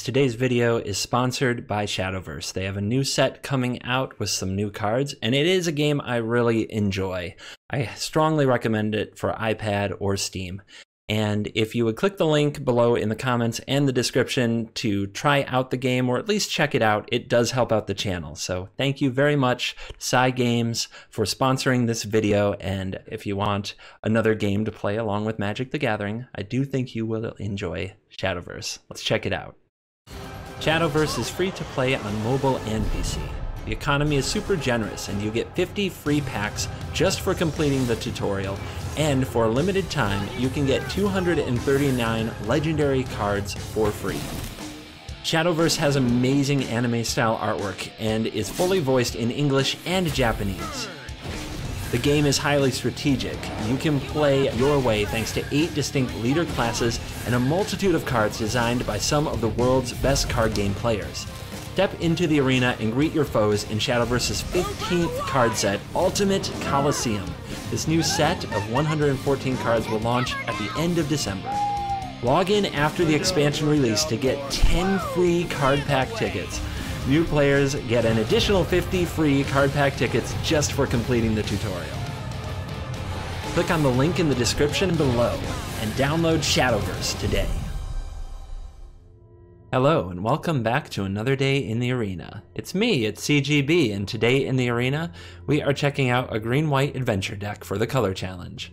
guys, today's video is sponsored by Shadowverse. They have a new set coming out with some new cards, and it is a game I really enjoy. I strongly recommend it for iPad or Steam. And if you would click the link below in the comments and the description to try out the game, or at least check it out, it does help out the channel. So thank you very much, Psy Games, for sponsoring this video. And if you want another game to play along with Magic the Gathering, I do think you will enjoy Shadowverse. Let's check it out. Shadowverse is free to play on mobile and PC. The economy is super generous, and you get 50 free packs just for completing the tutorial, and for a limited time, you can get 239 legendary cards for free. Shadowverse has amazing anime-style artwork, and is fully voiced in English and Japanese. The game is highly strategic. You can play your way thanks to 8 distinct leader classes and a multitude of cards designed by some of the world's best card game players. Step into the arena and greet your foes in Shadowverse's 15th card set, Ultimate Coliseum. This new set of 114 cards will launch at the end of December. Log in after the expansion release to get 10 free card pack tickets. New players get an additional 50 free card pack tickets just for completing the tutorial. Click on the link in the description below and download Shadowverse today. Hello and welcome back to another day in the arena. It's me, it's CGB, and today in the arena, we are checking out a green-white adventure deck for the color challenge.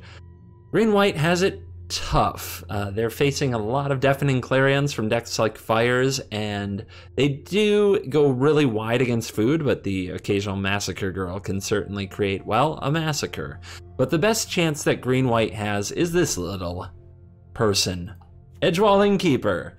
Green-white has it tough. They're facing a lot of deafening clarions from decks like Fires, and they do go really wide against food, but the occasional massacre girl can certainly create, well, a massacre. But the best chance that green-white has is this little person, Edgewall Innkeeper.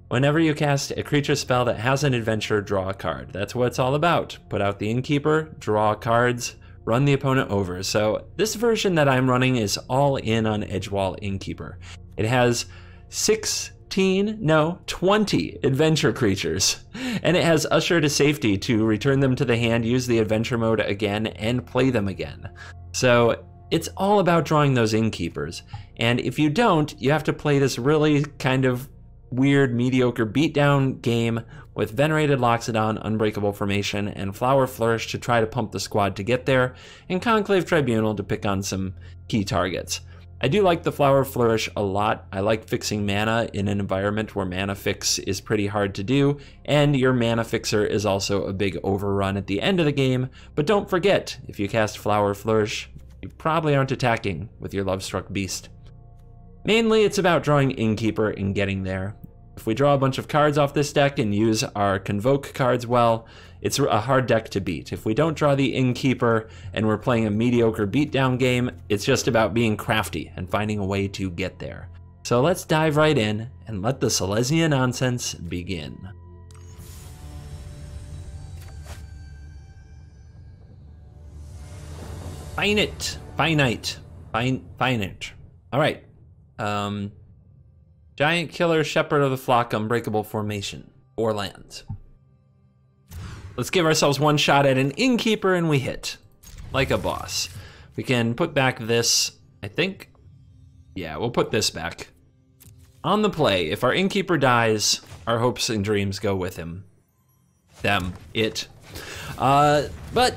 Whenever you cast a creature spell that has an adventure, draw a card. That's what it's all about. Put out the Innkeeper, draw cards, run the opponent over. So this version that I'm running is all in on Edgewall Innkeeper. It has 20 adventure creatures, and it has Usher to Safety to return them to the hand, use the adventure mode again, and play them again. So it's all about drawing those Innkeepers. And if you don't, you have to play this really kind of weird, mediocre beatdown game with Venerated Loxodon, Unbreakable Formation, and Flower Flourish to try to pump the squad to get there, and Conclave Tribunal to pick on some key targets. I do like the Flower Flourish a lot. I like fixing mana in an environment where mana fix is pretty hard to do, and your mana fixer is also a big overrun at the end of the game. But don't forget, if you cast Flower Flourish, you probably aren't attacking with your Lovestruck Beast. Mainly, it's about drawing Innkeeper and getting there. If we draw a bunch of cards off this deck and use our Convoke cards well, it's a hard deck to beat. If we don't draw the Innkeeper and we're playing a mediocre beatdown game, it's just about being crafty and finding a way to get there. So let's dive right in and let the Silesia nonsense begin. Finite. All right. Giant Killer, Shepherd of the Flock, Unbreakable Formation, 4 lands. Let's give ourselves one shot at an Innkeeper and we hit, like a boss. We can put back this, I think. Yeah, we'll put this back. On the play, if our Innkeeper dies, our hopes and dreams go with him. It. But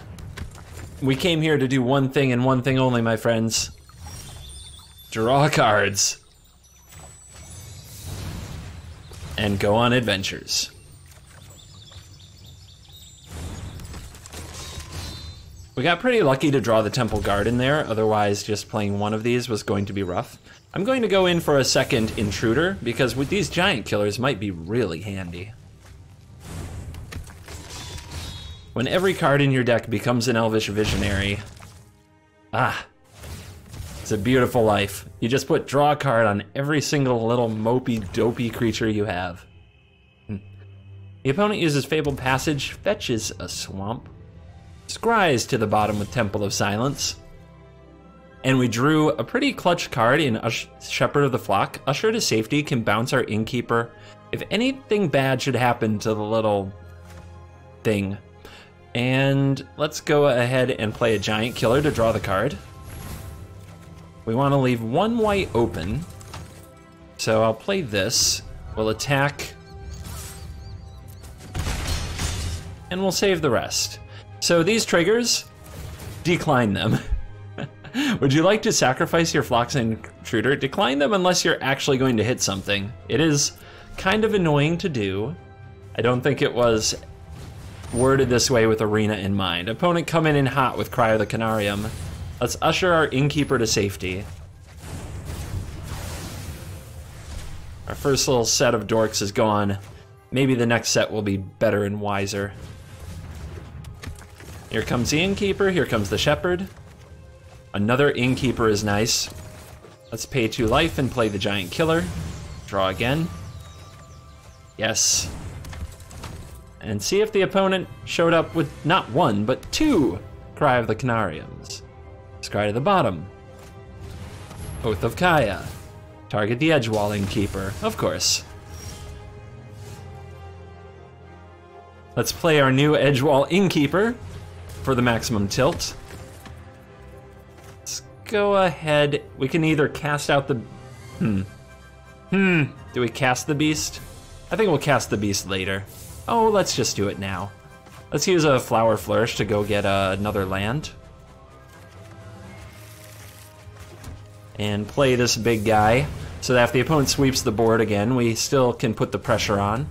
we came here to do one thing and one thing only, my friends. Draw cards. And go on adventures. We got pretty lucky to draw the Temple Guard in there, otherwise just playing one of these was going to be rough. I'm going to go in for a second Intruder, because with these Giant Killers might be really handy. When every card in your deck becomes an Elvish Visionary, it's a beautiful life. You just put draw a card on every single little mopey, dopey creature you have. The opponent uses Fabled Passage, fetches a swamp, scries to the bottom with Temple of Silence, and we drew a pretty clutch card in Shepherd of the Flock. Usher to Safety can bounce our Innkeeper. If anything bad should happen to the little thing. And let's go ahead and play a Giant Killer to draw the card. We want to leave one white open, so I'll play this. We'll attack and we'll save the rest. So these triggers, decline them. Would you like to sacrifice your Phlox Intruder? Decline them unless you're actually going to hit something. It is kind of annoying to do. I don't think it was worded this way with Arena in mind. Opponent coming in hot with Cry of the Canarium. Let's usher our Innkeeper to safety. Our first little set of dorks is gone. Maybe the next set will be better and wiser. Here comes the Innkeeper, here comes the Shepherd. Another Innkeeper is nice. Let's pay 2 life and play the Giant Killer. Draw again. Yes. And see if the opponent showed up with not 1, but 2 Cry of the Canariums. Scry to the bottom. Oath of Kaya. Target the Edgewall Innkeeper, of course. Let's play our new Edgewall Innkeeper for the maximum tilt. Let's go ahead. We can either cast out the... Do we cast the Beast? I think we'll cast the Beast later. Oh, let's just do it now. Let's use a Flower Flourish to go get another land. And play this big guy, so that if the opponent sweeps the board again, we still can put the pressure on.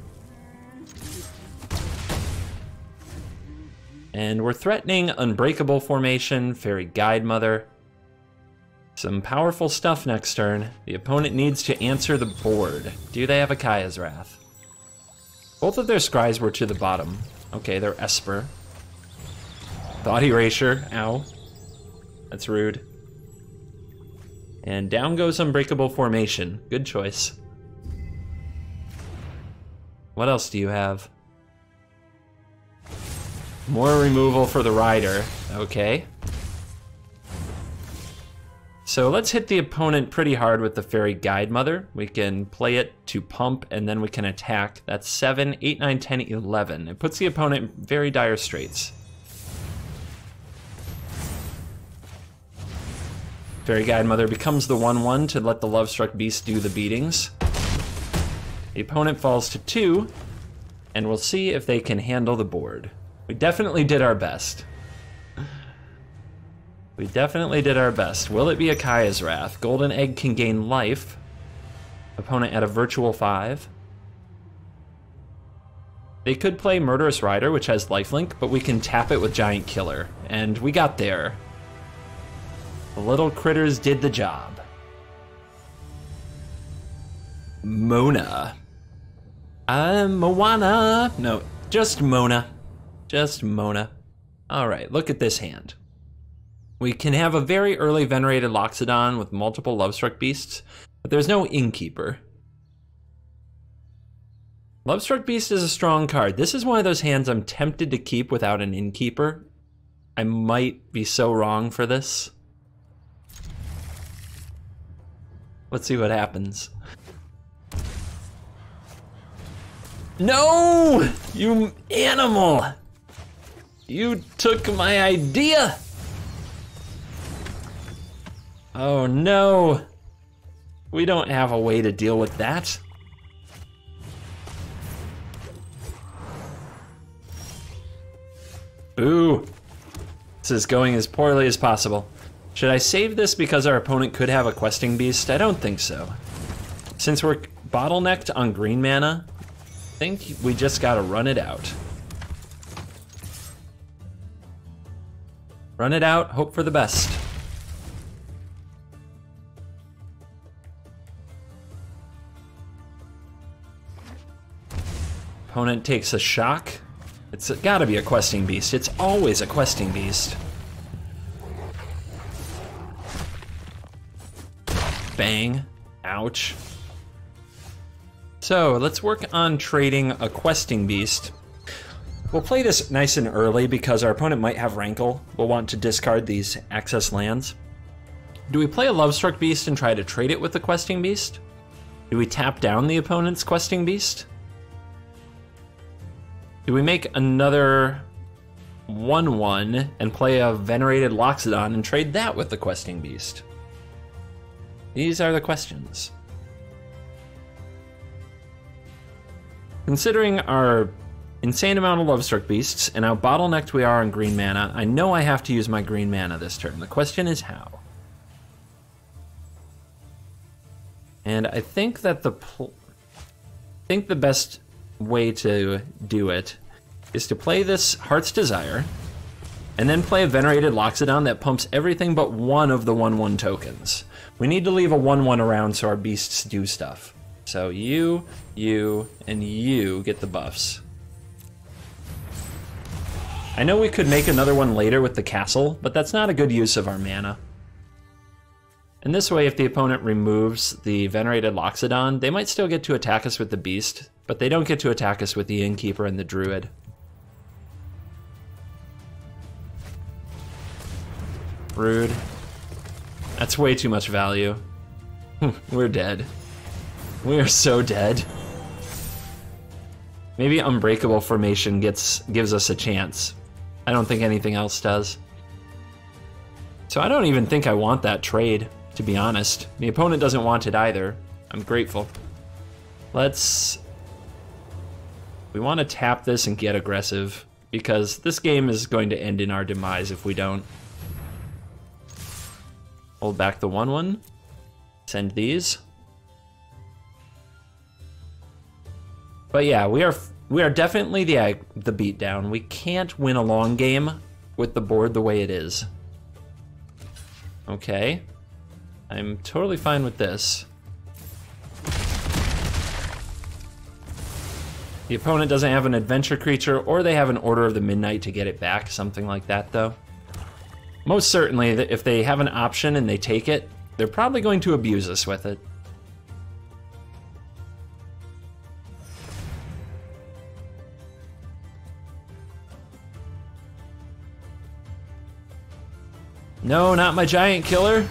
And we're threatening Unbreakable Formation, Fairy Guide Mother. Some powerful stuff next turn. The opponent needs to answer the board. Do they have a Kaya's Wrath? Both of their scries were to the bottom. Okay, they're Esper. Thought Erasure, ow. That's rude. And down goes Unbreakable Formation. Good choice. What else do you have? More removal for the Rider. Okay. So let's hit the opponent pretty hard with the Fairy Guide Mother. We can play it to pump, and then we can attack. That's 7, 8, 9, 10, 11. It puts the opponent in very dire straits. Fairy Guide Mother becomes the 1/1 to let the Lovestruck Beast do the beatings. The opponent falls to 2, and we'll see if they can handle the board. We definitely did our best. We definitely did our best. Will it be a Kaya's Wrath? Golden Egg can gain life. Opponent at a virtual 5. They could play Murderous Rider, which has lifelink, but we can tap it with Giant Killer. And we got there. The little critters did the job. Mona. Moana. No, just Mona. Just Mona. All right, look at this hand. We can have a very early Venerated Loxodon with multiple Lovestruck Beasts, but there's no Innkeeper. Lovestruck Beast is a strong card. This is one of those hands I'm tempted to keep without an Innkeeper. I might be so wrong for this. Let's see what happens. No! You animal! You took my idea! Oh no! We don't have a way to deal with that. Ooh. This is going as poorly as possible. Should I save this because our opponent could have a Questing Beast? I don't think so. Since we're bottlenecked on green mana, I think we just gotta run it out. Run it out, hope for the best. Opponent takes a shock. It's gotta be a Questing Beast. It's always a Questing Beast. Bang. Ouch. So let's work on trading a Questing Beast. We'll play this nice and early because our opponent might have Rankle. We'll want to discard these access lands. Do we play a Lovestruck Beast and try to trade it with the Questing Beast? Do we tap down the opponent's Questing Beast? Do we make another 1/1 and play a Venerated Loxodon and trade that with the Questing Beast? These are the questions. Considering our insane amount of Lovestruck Beasts, and how bottlenecked we are on green mana. I know I have to use my green mana this turn. The question is how. And I think that the best way to do it is to play this Heart's Desire, and then play a Venerated Loxodon that pumps everything but one of the 1/1 tokens. We need to leave a 1/1 around so our beasts do stuff. So you, and you get the buffs. I know we could make another one later with the castle, but that's not a good use of our mana. And this way, if the opponent removes the Venerated Loxodon, they might still get to attack us with the beast, but they don't get to attack us with the Innkeeper and the Druid. Rude. That's way too much value. We're dead. We are so dead. Maybe Unbreakable Formation gives us a chance. I don't think anything else does. So I don't even think I want that trade, to be honest. The opponent doesn't want it either. I'm grateful. We want to tap this and get aggressive, because this game is going to end in our demise if we don't. Hold back the 1/1. Send these. But yeah, we are definitely the beatdown. We can't win a long game with the board the way it is. Okay. I'm totally fine with this. The opponent doesn't have an adventure creature, or they have an Order of the Midnight to get it back, something like that though. Most certainly, if they have an option and they take it, they're probably going to abuse us with it. No, not my giant killer.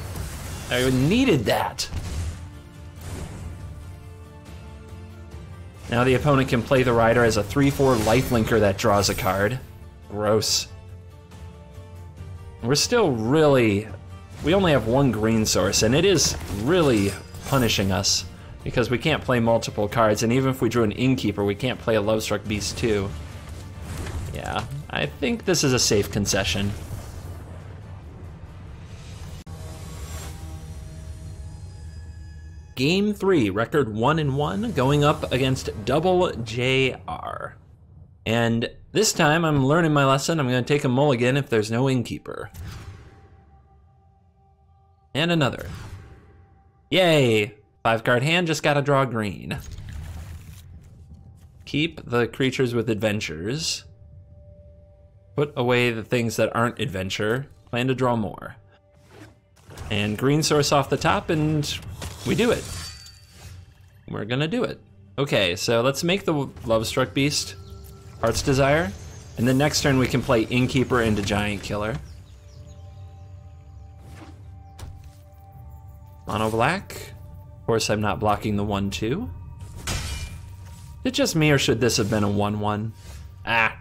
I needed that. Now the opponent can play the Rider as a 3/4 lifelinker that draws a card. Gross. We're still really... We only have one green source, and it is really punishing us because we can't play multiple cards, and even if we drew an Innkeeper, we can't play a Lovestruck Beast too. Yeah, I think this is a safe concession. Game 3, record 1-1, going up against Double JR. And this time I'm learning my lesson. I'm going to take a mulligan if there's no Innkeeper. And another. Yay! 5-card hand, just gotta draw green. Keep the creatures with adventures. Put away the things that aren't adventure. Plan to draw more. And green source off the top, and we do it. We're gonna do it. Okay, so let's make the Lovestruck Beast Heart's Desire, and then next turn we can play Innkeeper into Giant Killer. Mono black. Of course, I'm not blocking the 1/2. Is it just me, or should this have been a 1/1? Ah.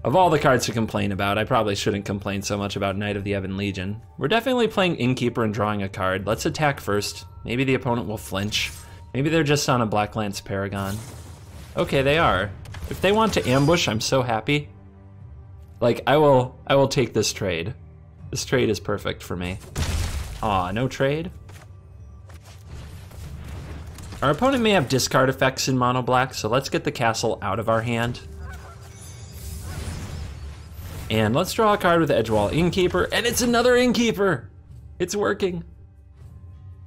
Of all the cards to complain about, I probably shouldn't complain so much about Knight of the Ebon Legion. We're definitely playing Innkeeper and drawing a card. Let's attack first. Maybe the opponent will flinch. Maybe they're just on a Black Lance Paragon. Okay, they are. If they want to ambush, I'm so happy. Like, I will take this trade. This trade is perfect for me. Aw, no trade? Our opponent may have discard effects in mono black, so let's get the castle out of our hand. And let's draw a card with Edgewall Innkeeper, and it's another Innkeeper! It's working.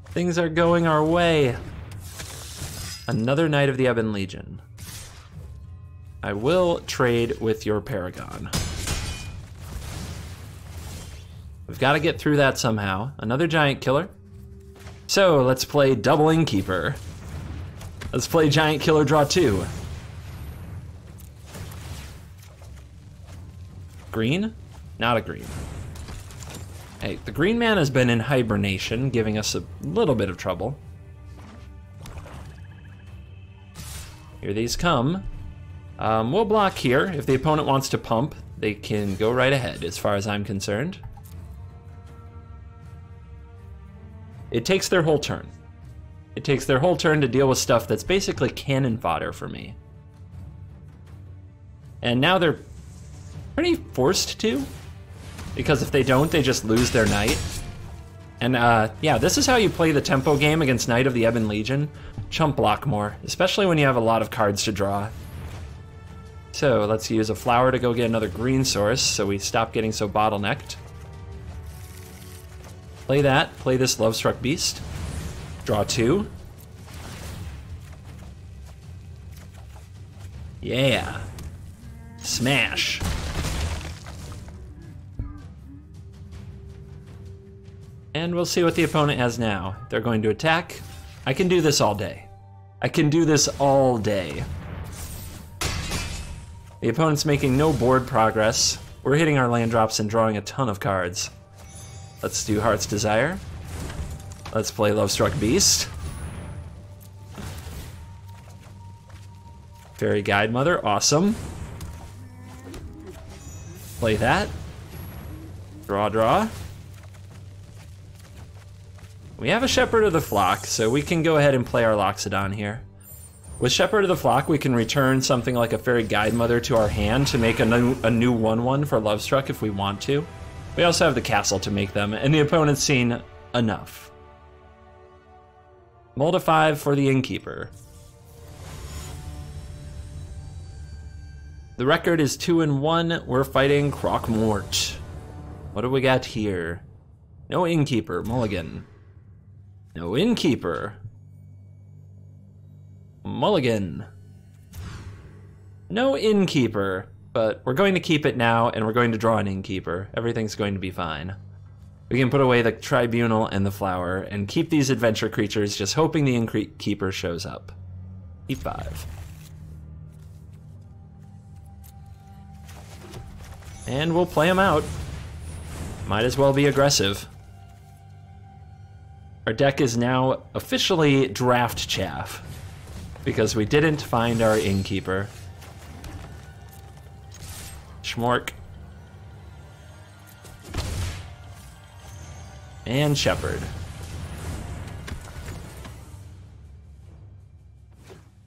Things are going our way. Another Knight of the Ebon Legion. I will trade with your Paragon. We've got to get through that somehow. Another Giant Killer. So let's play double Innkeeper. Let's play Giant Killer, draw 2. Green? Not a green. Hey, the green man has been in hibernation, giving us a little bit of trouble. Here these come. We'll block here. If the opponent wants to pump, they can go right ahead, as far as I'm concerned. It takes their whole turn. It takes their whole turn to deal with stuff that's basically cannon fodder for me. And now they're pretty forced to, because if they don't, they just lose their knight. And yeah, this is how you play the tempo game against Knight of the Ebon Legion. Chump block more, especially when you have a lot of cards to draw. So let's use a flower to go get another green source so we stop getting so bottlenecked. Play that, play this Lovestruck Beast. Draw 2. Yeah. Smash. And we'll see what the opponent has now. They're going to attack. I can do this all day. I can do this all day. The opponent's making no board progress. We're hitting our land drops and drawing a ton of cards. Let's do Heart's Desire. Let's play Lovestruck Beast. Fairy Guide Mother, awesome. Play that. Draw, draw. We have a Shepherd of the Flock, so we can go ahead and play our Loxodon here. With Shepherd of the Flock, we can return something like a Fairy Guide Mother to our hand to make a new 1/1 for Lovestruck if we want to. We also have the castle to make them, and the opponent's seen enough. Mold a 5 for the Innkeeper. The record is 2-1. We're fighting Croque-Mort. What do we got here? No Innkeeper, mulligan. No Innkeeper. Mulligan. No Innkeeper, but we're going to keep it now, and we're going to draw an Innkeeper. Everything's going to be fine. We can put away the Tribunal and the Flower, and keep these adventure creatures, just hoping the Innkeeper shows up. E5. And we'll play him out. Might as well be aggressive. Our deck is now officially draft chaff, because we didn't find our Innkeeper. Schmork. And Shepherd.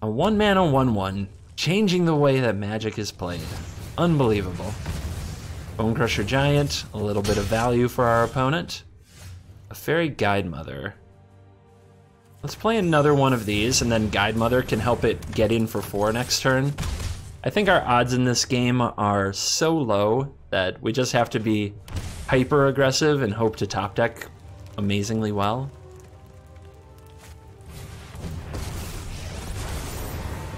A 1-mana 1/1, changing the way that Magic is played. Unbelievable. Bonecrusher Giant, a little bit of value for our opponent. A Fairy Guide Mother. Let's play another one of these, and then Guide Mother can help it get in for 4 next turn. I think our odds in this game are so low that we just have to be hyper aggressive and hope to top deck amazingly well.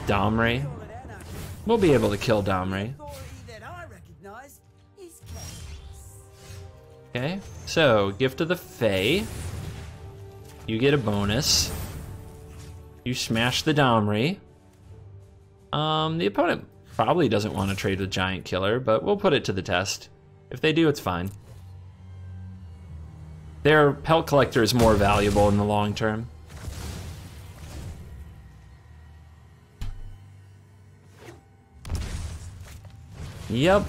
Domri. We'll be able to kill Domri. Okay, so Gift of the Fae. You get a bonus. You smash the Domri. The opponent probably doesn't want to trade with Giant Killer, but we'll put it to the test. If they do, it's fine. Their Pelt Collector is more valuable in the long term. Yep.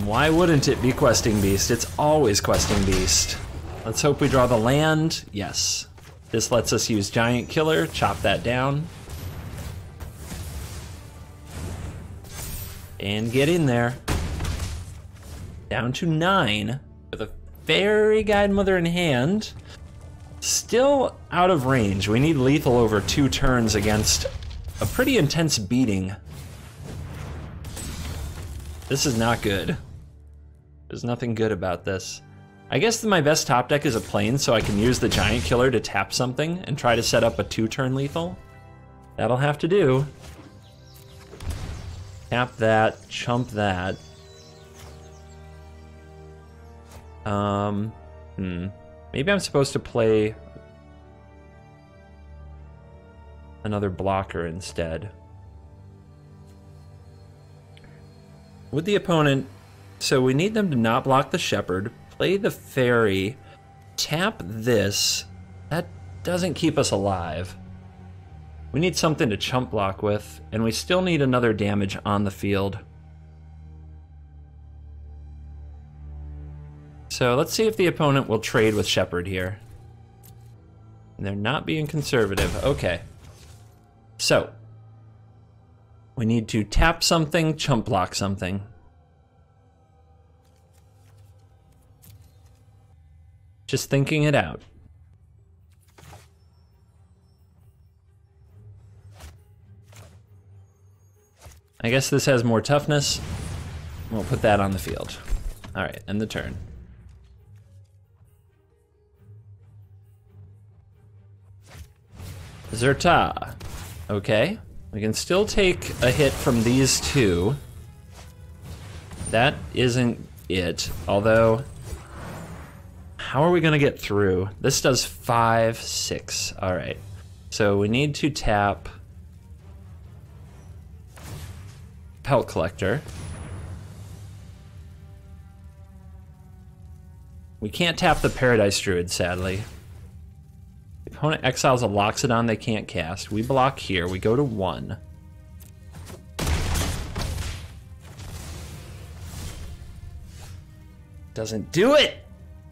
Why wouldn't it be Questing Beast? It's always Questing Beast. Let's hope we draw the land. Yes. This lets us use Giant Killer, chop that down. And get in there. Down to 9 with a Fairy Guide Mother in hand. Still out of range. We need lethal over 2 turns against a pretty intense beating. This is not good. There's nothing good about this. I guess my best top deck is a plane, so I can use the Giant Killer to tap something and try to set up a 2-turn lethal. That'll have to do. Tap that, chump that. Maybe I'm supposed to play another blocker instead. With the opponent, so we need them to not block the Shepherd, play the Fairy, tap this. That doesn't keep us alive. We need something to chump block with, and we still need another damage on the field. So let's see if the opponent will trade with Shepherd here. They're not being conservative. Okay. So, We need to tap something, chump block something. Just thinking it out. I guess this has more toughness. We'll put that on the field. All right, end the turn. Zerta. Okay, we can still take a hit from these two. That isn't it, although, how are we gonna get through? This does 5, 6, all right. So we need to tap Pelt Collector. We can't tap the Paradise Druid, sadly. The opponent exiles a Loxodon they can't cast. We block here, we go to 1. Doesn't do it!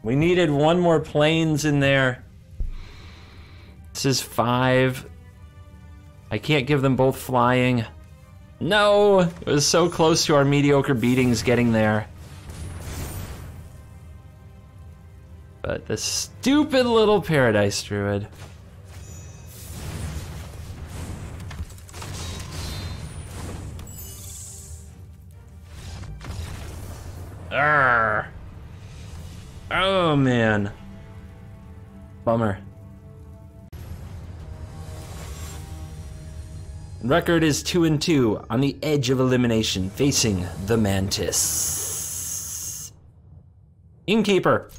We needed one more planes in there. This is 5. I can't give them both flying. No! It was so close to our mediocre beatings getting there. But the stupid little Paradise Druid. Arrgh. Oh man. Bummer. Record is 2-2 on the edge of elimination, facing the Mantis. Innkeeper.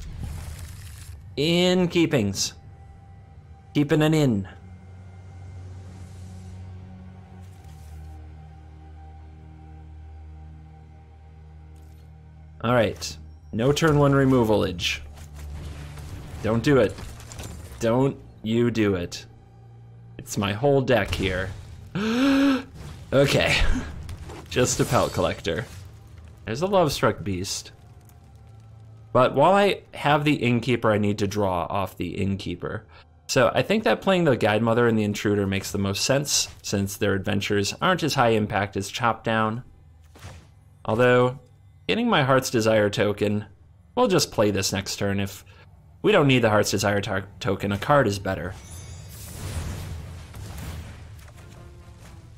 In keepings. Keeping an inn. All right. No turn 1 removalage. Don't do it. Don't you do it. It's my whole deck here. Okay. Just a Pelt Collector. There's a Lovestruck Beast. But while I have the Innkeeper, I need to draw off the Innkeeper. So I think that playing the Guide Mother and the Intruder makes the most sense, since their adventures aren't as high impact as Chop Down. Although, getting my Heart's Desire token, we'll just play this next turn. If we don't need the Heart's Desire token, a card is better.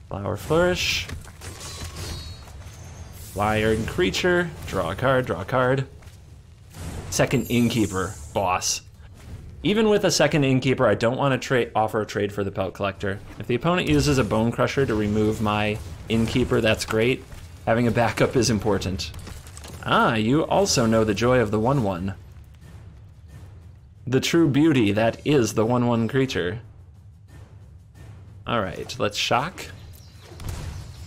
Flower Flourish. Iron Creature, draw a card, draw a card. Second Innkeeper, boss. Even with a second Innkeeper, I don't want to offer a trade for the Pelt Collector. If the opponent uses a Bone Crusher to remove my Innkeeper, that's great. Having a backup is important. Ah, you also know the joy of the 1/1. The true beauty that is the 1/1 creature. All right, let's shock.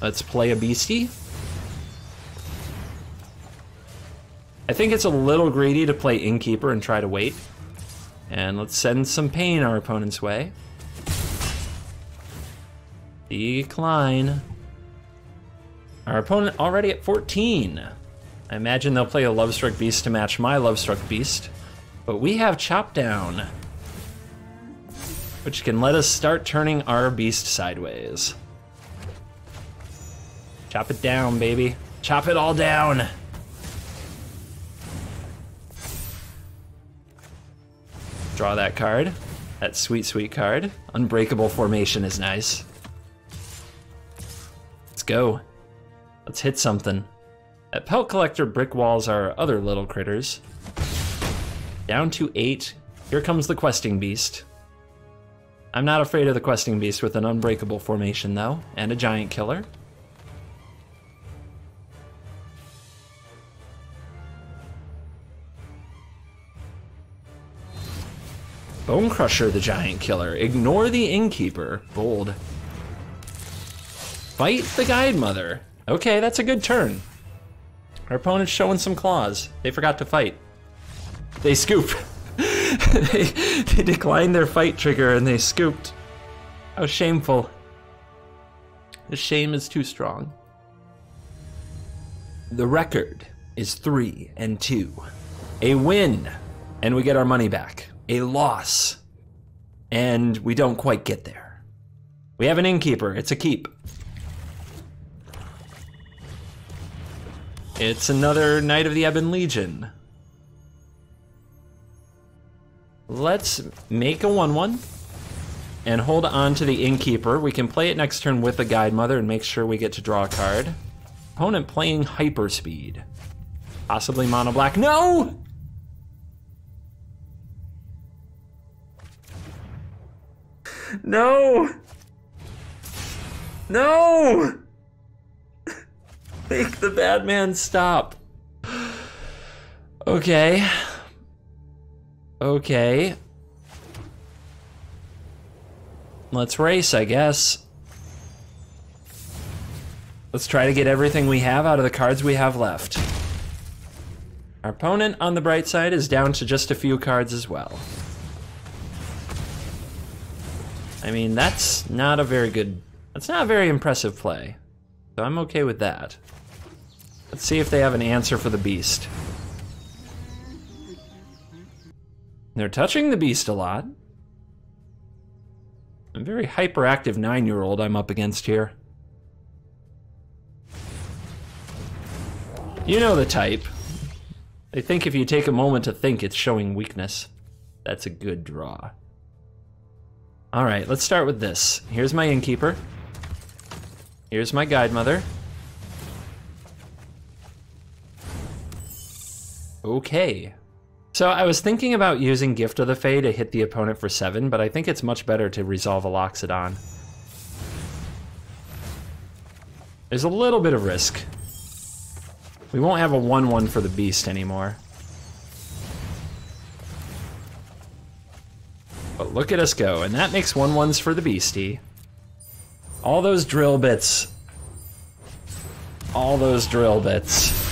Let's play a beastie. I think it's a little greedy to play Innkeeper and try to wait. And let's send some pain our opponent's way. Decline. Our opponent already at 14. I imagine they'll play a Lovestruck Beast to match my Lovestruck Beast. But we have Chop Down, which can let us start turning our beast sideways. Chop it down, baby. Chop it all down. Draw that card. That sweet, sweet card. Unbreakable Formation is nice. Let's go. Let's hit something. At Pelt Collector, Brick Walls are other little critters. Down to 8. Here comes the Questing Beast. I'm not afraid of the Questing Beast with an Unbreakable Formation, though, and a Giant Killer. Bone Crusher, the Giant Killer. Ignore the Innkeeper. Bold. Fight the Guide Mother. Okay, that's a good turn. Our opponent's showing some claws. They forgot to fight. They scoop. they declined their fight trigger and they scooped. How shameful. The shame is too strong. The record is 3-2. A win, and we get our money back. A loss, and we don't quite get there. We have an Innkeeper. It's a keep. It's another Knight of the Ebon Legion. Let's make a 1/1 and hold on to the Innkeeper. We can play it next turn with the Guide Mother and make sure we get to draw a card. Opponent playing Hyperspeed. Possibly mono black. No! No! No! Make the bad man stop. Okay. Okay. Let's race, I guess. Let's try to get everything we have out of the cards we have left. Our opponent, on the bright side, is down to just a few cards as well. I mean, that's not a very impressive play. So I'm okay with that. Let's see if they have an answer for the beast. They're touching the beast a lot. A very hyperactive 9-year-old I'm up against here. You know the type. They think if you take a moment to think, it's showing weakness. That's a good draw. All right, let's start with this. Here's my Innkeeper. Here's my Guide Mother. Okay. So I was thinking about using Gift of the Fae to hit the opponent for 7, but I think it's much better to resolve a Loxodon. There's a little bit of risk. We won't have a 1/1 for the beast anymore. But look at us go, and that makes 1/1s for the beastie. All those drill bits. All those drill bits.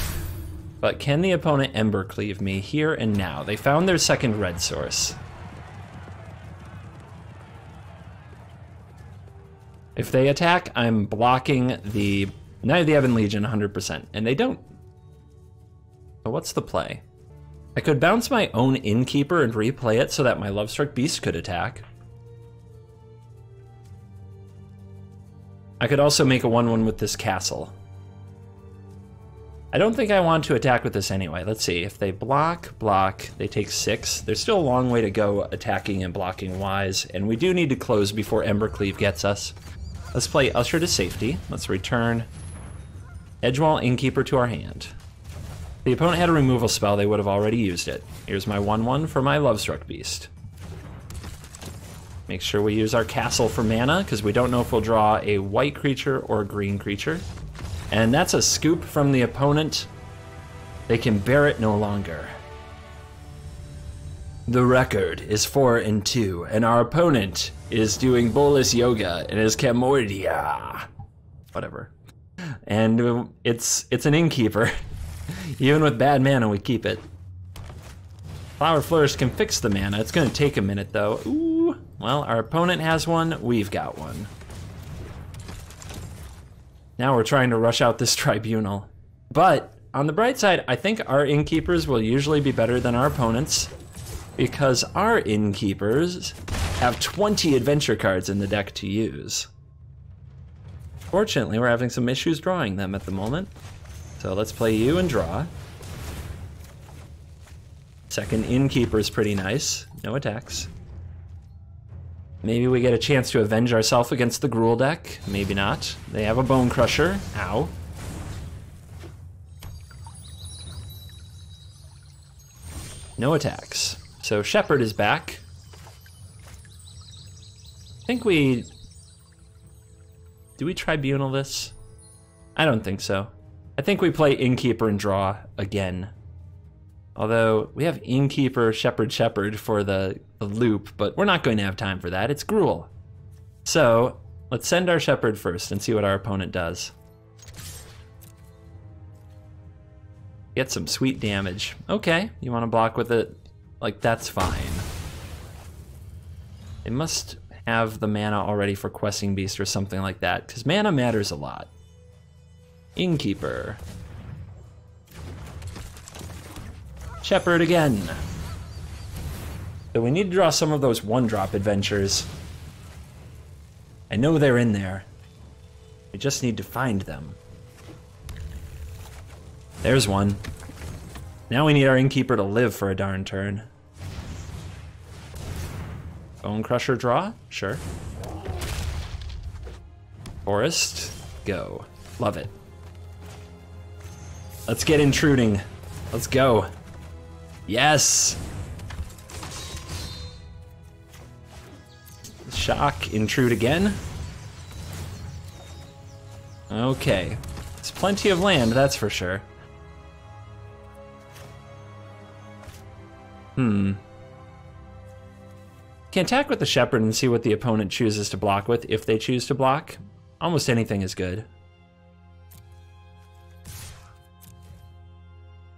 But can the opponent Embercleave me here and now? They found their second red source. If they attack, I'm blocking the Knight of the Ebon Legion 100%, and they don't. So what's the play? I could bounce my own Innkeeper and replay it so that my Lovestruck Beast could attack. I could also make a 1/1 with this castle. I don't think I want to attack with this anyway. Let's see, if they block, they take 6. There's still a long way to go attacking and blocking wise, and we do need to close before Embercleave gets us. Let's play Usher to safety. Let's return Edgewall Innkeeper to our hand. If the opponent had a removal spell, they would have already used it. Here's my 1/1 for my Lovestruck Beast. Make sure we use our castle for mana, because we don't know if we'll draw a white creature or a green creature. And that's a scoop from the opponent. They can bear it no longer. The record is 4-2, and our opponent is doing Bolus Yoga and is Camordia. Whatever. And it's an Innkeeper. Even with bad mana, we keep it. Flower Flourish can fix the mana. It's going to take a minute, though. Ooh. Well, our opponent has one. We've got one. Now we're trying to rush out this Tribunal. But on the bright side, I think our Innkeepers will usually be better than our opponents, because our Innkeepers have 20 adventure cards in the deck to use. Fortunately, we're having some issues drawing them at the moment. So let's play you and draw. Second Innkeeper is pretty nice. No attacks. Maybe we get a chance to avenge ourselves against the Gruul deck. Maybe not. They have a Bone Crusher. Ow. No attacks. So Shepherd is back. I think we... Do we Tribunal this? I don't think so. I think we play Innkeeper and draw again. Although, we have Innkeeper, Shepherd for the loop, but we're not going to have time for that. It's Gruul. So, let's send our Shepherd first and see what our opponent does. Get some sweet damage. Okay, you want to block with it? Like, that's fine. They must have the mana already for Questing Beast or something like that, because mana matters a lot. Innkeeper. Shepherd again. So we need to draw some of those 1-drop adventures. I know they're in there. We just need to find them. There's one. Now we need our Innkeeper to live for a darn turn. Bone Crusher draw? Sure. Forest, go. Love it. Let's get intruding. Let's go. Yes! Shock, intrude again. Okay. There's plenty of land, that's for sure. Can attack with the Shepherd and see what the opponent chooses to block with, if they choose to block. Almost anything is good.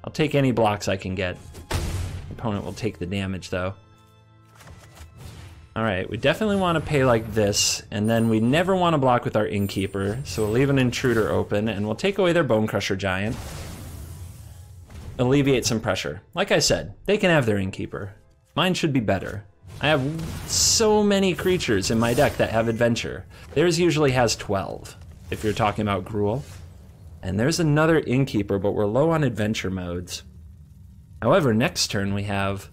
I'll take any blocks I can get. The opponent will take the damage, though. Alright, we definitely want to pay like this, and then we never want to block with our Innkeeper, so we'll leave an Intruder open, and we'll take away their Bone Crusher Giant. Alleviate some pressure. Like I said, they can have their Innkeeper. Mine should be better. I have so many creatures in my deck that have Adventure. Theirs usually has 12, if you're talking about Gruul. And there's another Innkeeper, but we're low on Adventure modes. However, next turn we have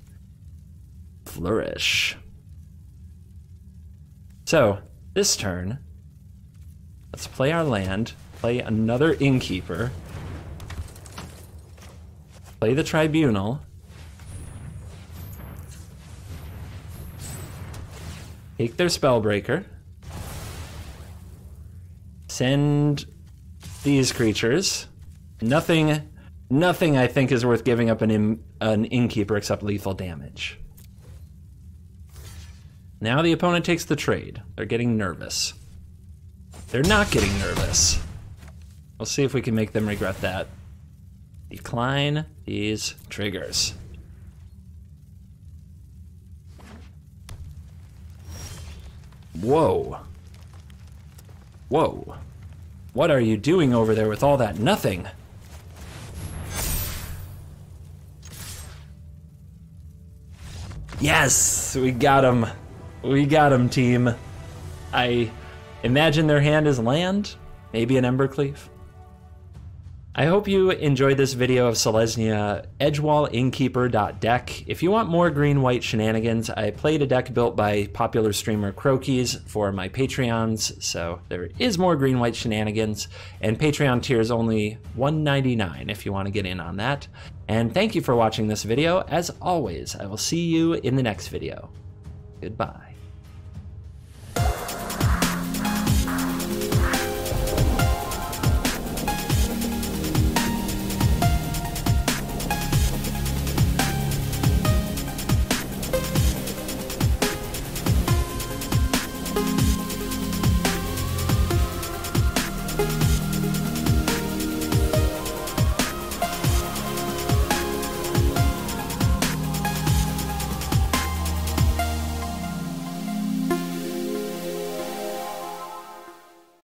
Flourish. So, this turn, let's play our land, play another Innkeeper, play the Tribunal, take their Spellbreaker, send these creatures. Nothing I think is worth giving up an Innkeeper except lethal damage. Now the opponent takes the trade. They're getting nervous. They're not getting nervous. We'll see if we can make them regret that. Decline these triggers. Whoa. Whoa. What are you doing over there with all that nothing? Yes, we got him. We got him, team. I imagine their hand is land, maybe an Embercleave. I hope you enjoyed this video of Selesnya Edgewall Innkeeper.deck. If you want more green-white shenanigans, I played a deck built by popular streamer Crokies for my Patreons, so there is more green-white shenanigans, and Patreon tier is only $1.99 if you want to get in on that. And thank you for watching this video. As always, I will see you in the next video. Goodbye.